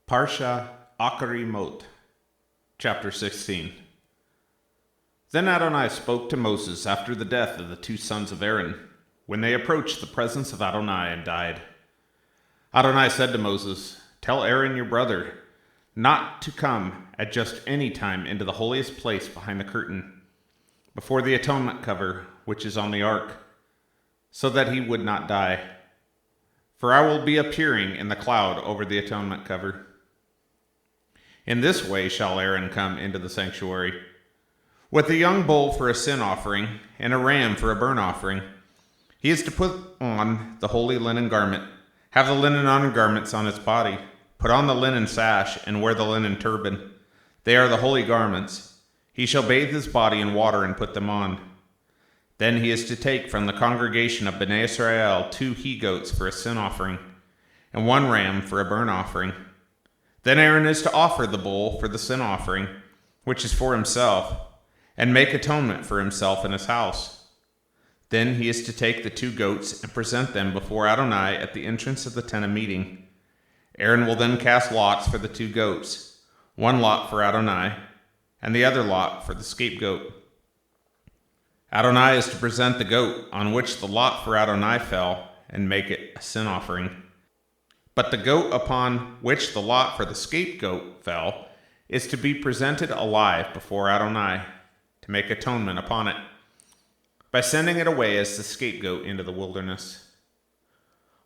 Parshat Acharei, chapter 16. Then Adonai spoke to Moses after the death of the two sons of Aaron, when they approached the presence of Adonai and died. Adonai said to Moses, "Tell Aaron your brother not to come at just any time into the holiest place behind the curtain, before the atonement cover which is on the ark, so that he would not die. For I will be appearing in the cloud over the atonement cover. In this way shall Aaron come into the sanctuary, with a young bull for a sin offering and a ram for a burnt offering. He is to put on the holy linen garment, have the linen undergarments on his body, put on the linen sash, and wear the linen turban. They are the holy garments. He shall bathe his body in water and put them on. Then he is to take from the congregation of Bnei Israel 2 he-goats for a sin offering, and 1 ram for a burnt offering. Then Aaron is to offer the bull for the sin offering, which is for himself, and make atonement for himself and his house. Then he is to take the 2 goats and present them before Adonai at the entrance of the tent of meeting. Aaron will then cast lots for the 2 goats, 1 lot for Adonai, and the other lot for the scapegoat. Adonai is to present the goat on which the lot for Adonai fell and make it a sin offering. But the goat upon which the lot for the scapegoat fell is to be presented alive before Adonai to make atonement upon it, by sending it away as the scapegoat into the wilderness.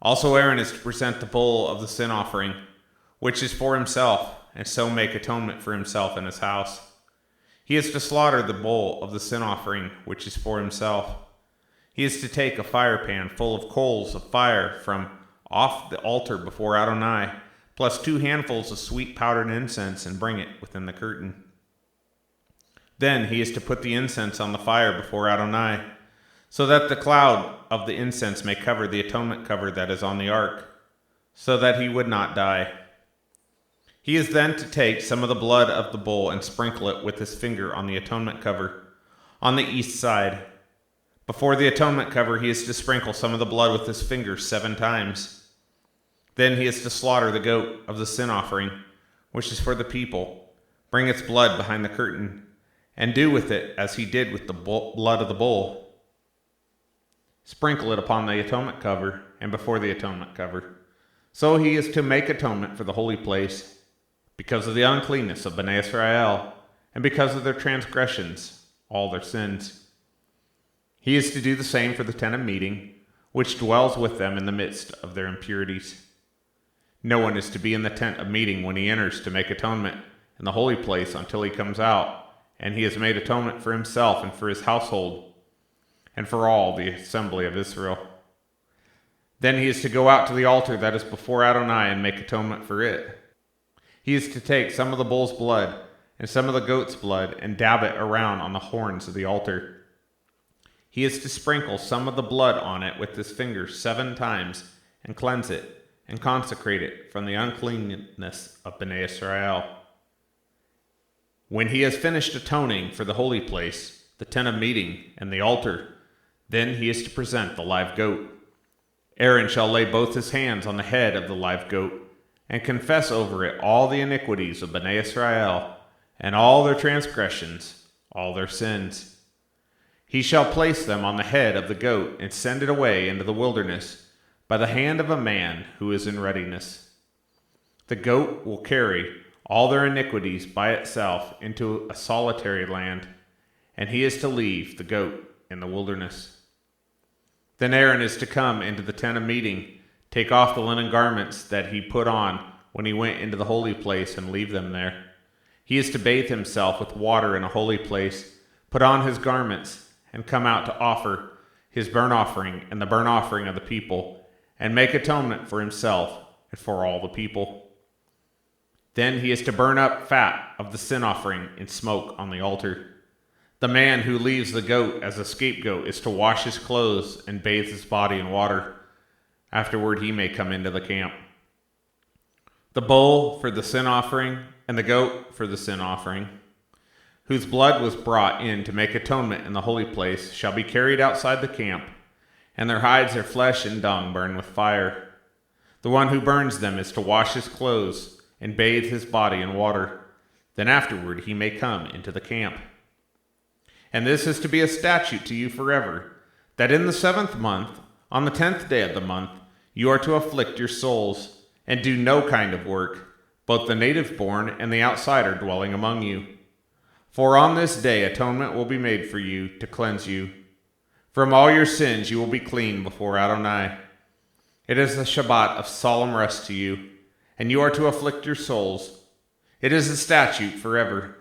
Also Aaron is to present the bull of the sin offering, which is for himself, and so make atonement for himself and his house. He is to slaughter the bull of the sin offering, which is for himself. He is to take a fire pan full of coals of fire from off the altar before Adonai, plus 2 handfuls of sweet powdered incense, and bring it within the curtain. Then he is to put the incense on the fire before Adonai, so that the cloud of the incense may cover the atonement cover that is on the ark, so that he would not die. He is then to take some of the blood of the bull and sprinkle it with his finger on the atonement cover, on the east side. Before the atonement cover, he is to sprinkle some of the blood with his finger 7 times. Then he is to slaughter the goat of the sin offering, which is for the people, bring its blood behind the curtain, and do with it as he did with the blood of the bull. Sprinkle it upon the atonement cover and before the atonement cover. So he is to make atonement for the holy place, because of the uncleanness of Bnei Israel, and because of their transgressions, all their sins. He is to do the same for the tent of meeting, which dwells with them in the midst of their impurities. No one is to be in the tent of meeting when he enters to make atonement in the holy place until he comes out, and he has made atonement for himself and for his household, and for all the assembly of Israel. Then he is to go out to the altar that is before Adonai and make atonement for it. He is to take some of the bull's blood and some of the goat's blood and dab it around on the horns of the altar. He is to sprinkle some of the blood on it with his finger 7 times and cleanse it and consecrate it from the uncleanness of Bnei Israel. When he has finished atoning for the holy place, the tent of meeting, and the altar, then he is to present the live goat. Aaron shall lay both his hands on the head of the live goat and confess over it all the iniquities of Bnei Israel and all their transgressions, all their sins. He shall place them on the head of the goat and send it away into the wilderness by the hand of a man who is in readiness. The goat will carry all their iniquities by itself into a solitary land, and he is to leave the goat in the wilderness. Then Aaron is to come into the tent of meeting, take off the linen garments that he put on when he went into the holy place, and leave them there. He is to bathe himself with water in a holy place, put on his garments, and come out to offer his burnt offering and the burnt offering of the people, and make atonement for himself and for all the people. Then he is to burn up fat of the sin offering in smoke on the altar. The man who leaves the goat as a scapegoat is to wash his clothes and bathe his body in water. Afterward he may come into the camp. The bull for the sin offering and the goat for the sin offering, whose blood was brought in to make atonement in the holy place, shall be carried outside the camp, and their hides, their flesh, and dung burn with fire. The one who burns them is to wash his clothes and bathe his body in water. Then afterward he may come into the camp. And this is to be a statute to you forever, that in the 7th month, on the 10th day of the month, you are to afflict your souls, and do no kind of work, both the native born and the outsider dwelling among you. For on this day atonement will be made for you to cleanse you. From all your sins you will be clean before Adonai. It is the Shabbat of solemn rest to you, and you are to afflict your souls. It is a statute forever.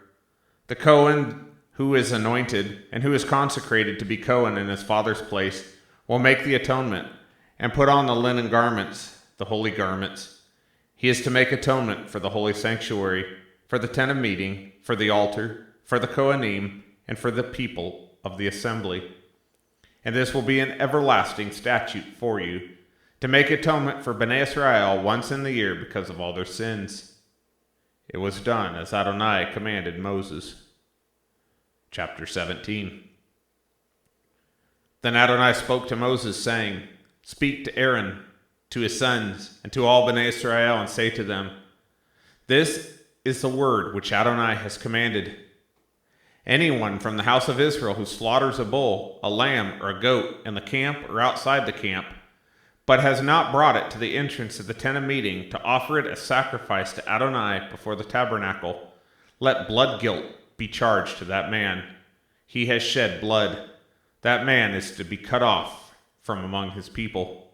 The Cohen who is anointed and who is consecrated to be Cohen in his father's place will make the atonement and put on the linen garments, the holy garments. He is to make atonement for the holy sanctuary, for the tent of meeting, for the altar, for the Kohanim, and for the people of the assembly. And this will be an everlasting statute for you, to make atonement for Bnei Israel once in the year because of all their sins. It was done as Adonai commanded Moses. Chapter 17. Then Adonai spoke to Moses, saying, Speak to Aaron, to his sons, and to all Bnei Israel, and say to them, This is the word which Adonai has commanded. Anyone from the house of Israel who slaughters a bull, a lamb, or a goat in the camp or outside the camp, but has not brought it to the entrance of the tent of meeting to offer it as sacrifice to Adonai before the tabernacle, let blood guilt be charged to that man. He has shed blood. That man is to be cut off from among his people.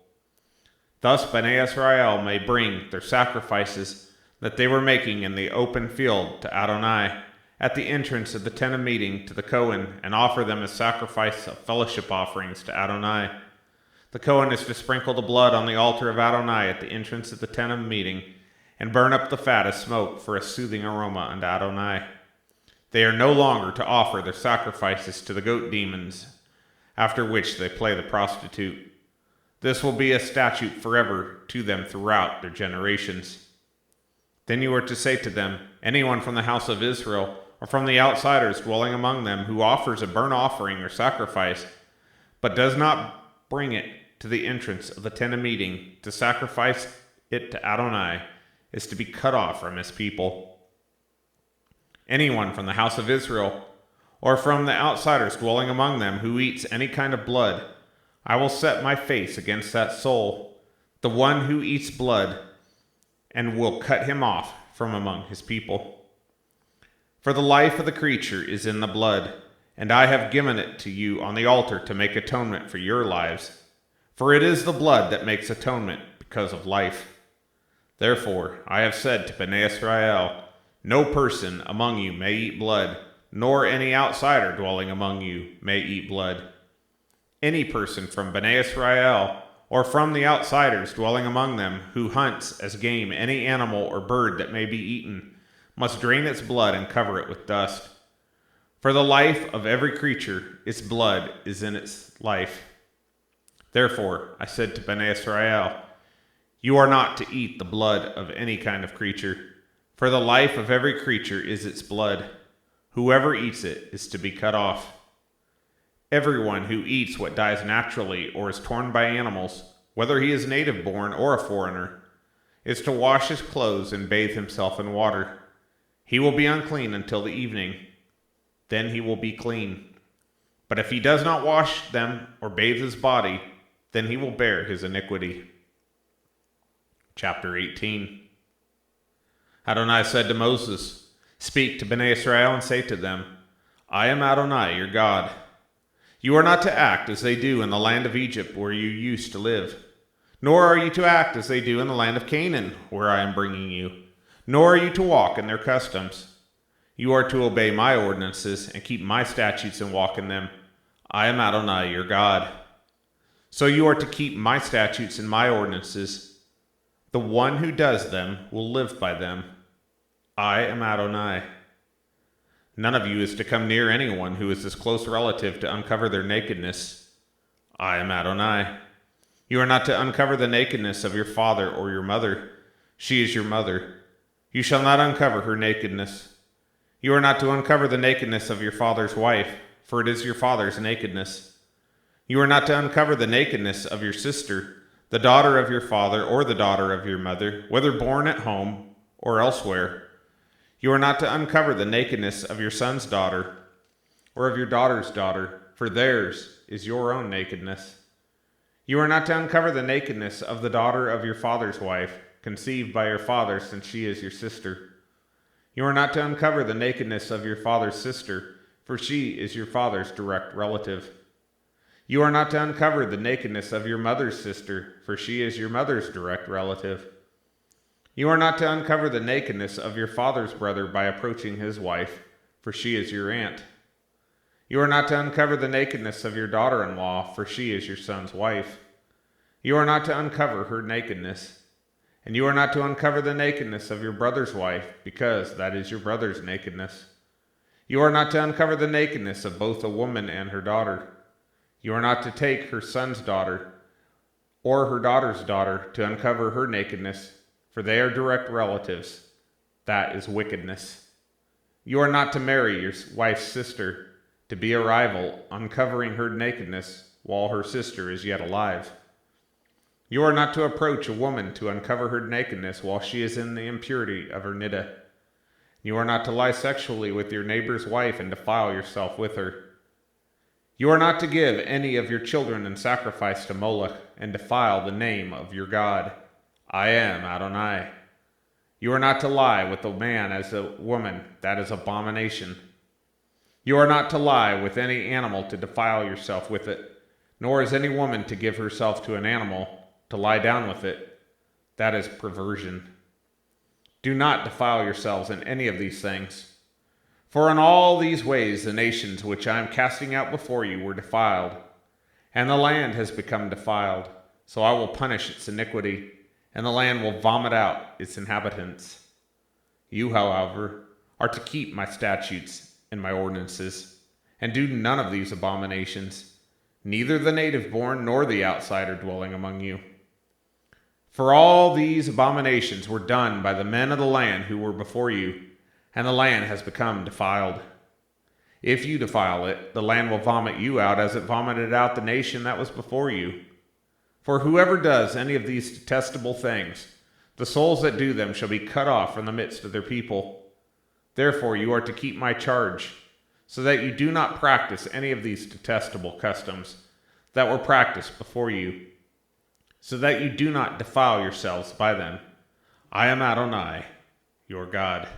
Thus Bnei Israel may bring their sacrifices that they were making in the open field to Adonai at the entrance of the tent of meeting to the Cohen, and offer them as sacrifice of fellowship offerings to Adonai. The Cohen is to sprinkle the blood on the altar of Adonai at the entrance of the tent of meeting, and burn up the fat as smoke for a soothing aroma unto Adonai. They are no longer to offer their sacrifices to the goat demons, after which they play the prostitute. This will be a statute forever to them throughout their generations. Then you are to say to them, Anyone from the house of Israel, or from the outsiders dwelling among them, who offers a burnt offering or sacrifice, but does not bring it to the entrance of the tent of meeting to sacrifice it to Adonai, is to be cut off from his people. Anyone from the house of Israel, or from the outsiders dwelling among them, who eats any kind of blood, I will set my face against that soul, the one who eats blood, and will cut him off from among his people. For the life of the creature is in the blood, and I have given it to you on the altar to make atonement for your lives. For it is the blood that makes atonement because of life. Therefore I have said to Bnei Israel, No person among you may eat blood, nor any outsider dwelling among you may eat blood. Any person from Bnei Israel, or from the outsiders dwelling among them, who hunts as game any animal or bird that may be eaten, must drain its blood and cover it with dust. For the life of every creature, its blood is in its life. Therefore I said to Bnei Israel, You are not to eat the blood of any kind of creature, for the life of every creature is its blood. Whoever eats it is to be cut off. Everyone who eats what dies naturally or is torn by animals, whether he is native born or a foreigner, is to wash his clothes and bathe himself in water. He will be unclean until the evening. Then he will be clean. But if he does not wash them or bathe his body, then he will bear his iniquity. Chapter 18. Adonai said to Moses, Speak to Bnei Israel and say to them, I am Adonai, your God. You are not to act as they do in the land of Egypt where you used to live, nor are you to act as they do in the land of Canaan where I am bringing you, nor are you to walk in their customs. You are to obey my ordinances and keep my statutes and walk in them. I am Adonai, your God. So you are to keep my statutes and my ordinances. The one who does them will live by them. I am Adonai. None of you is to come near anyone who is his close relative to uncover their nakedness. I am Adonai. You are not to uncover the nakedness of your father or your mother. She is your mother. You shall not uncover her nakedness. You are not to uncover the nakedness of your father's wife, for it is your father's nakedness. You are not to uncover the nakedness of your sister, the daughter of your father or the daughter of your mother, whether born at home or elsewhere. You are not to uncover the nakedness of your son's daughter, or of your daughter's daughter, for theirs is your own nakedness. You are not to uncover the nakedness of the daughter of your father's wife, conceived by your father, since she is your sister. You are not to uncover the nakedness of your father's sister, for she is your father's direct relative. You are not to uncover the nakedness of your mother's sister, for she is your mother's direct relative. You are not to uncover the nakedness of your father's brother by approaching his wife, for she is your aunt. You are not to uncover the nakedness of your daughter-in-law, for she is your son's wife. You are not to uncover her nakedness. And you are not to uncover the nakedness of your brother's wife, because that is your brother's nakedness. You are not to uncover the nakedness of both a woman and her daughter. You are not to take her son's daughter or her daughter's daughter to uncover her nakedness, for they are direct relatives. That is wickedness. You are not to marry your wife's sister, to be a rival, uncovering her nakedness while her sister is yet alive. You are not to approach a woman to uncover her nakedness while she is in the impurity of her niddah. You are not to lie sexually with your neighbor's wife and defile yourself with her. You are not to give any of your children in sacrifice to Moloch and defile the name of your God. I am Adonai. You are not to lie with a man as a woman, that is abomination. You are not to lie with any animal to defile yourself with it, nor is any woman to give herself to an animal, to lie down with it. That is perversion. Do not defile yourselves in any of these things. For in all these ways the nations which I am casting out before you were defiled, and the land has become defiled, so I will punish its iniquity, and the land will vomit out its inhabitants. You, however, are to keep my statutes and my ordinances, and do none of these abominations, neither the native born nor the outsider dwelling among you. For all these abominations were done by the men of the land who were before you, and the land has become defiled. If you defile it, the land will vomit you out as it vomited out the nation that was before you. For whoever does any of these detestable things, the souls that do them shall be cut off from the midst of their people. Therefore you are to keep my charge, so that you do not practice any of these detestable customs that were practiced before you, so that you do not defile yourselves by them. I am Adonai, your God.